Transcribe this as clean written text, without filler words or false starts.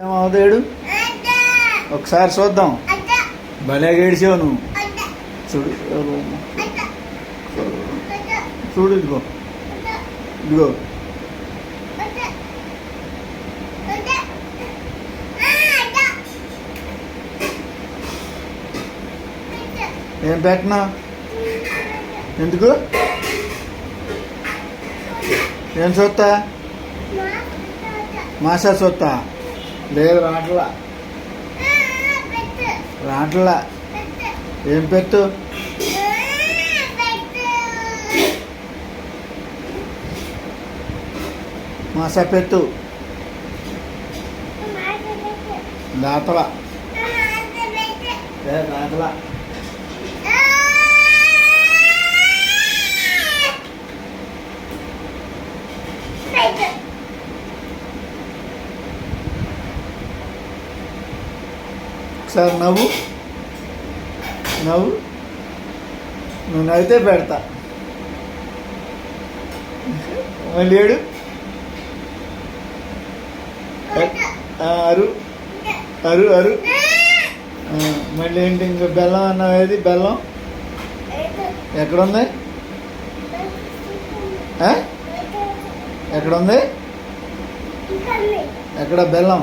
ఏమవుతాడు ఒకసారి చూద్దాం. భలే గడిచావు నువ్వు. చూడు చూడు, ఇదిగో ఇదిగో. ఏం పెట్టనా? ఎందుకు? ఏం చూస్తా? మాసా చూస్తా. లేదు, రాట్లా రాట్లా. ఏం పెట్టు? మాసా పెట్టు. దాతలా దాతలా. ఒకసారి నవ్వు నవ్వు. నువ్వు నవ్వితే పెడతా. మళ్ళీ ఏడు. అరు అరు అరు. మళ్ళీ ఏంటి? ఇంకా బెల్లం అన్నావు. ఏది బెల్లం? ఎక్కడుంది? ఎక్కడుంది? ఎక్కడ బెల్లం?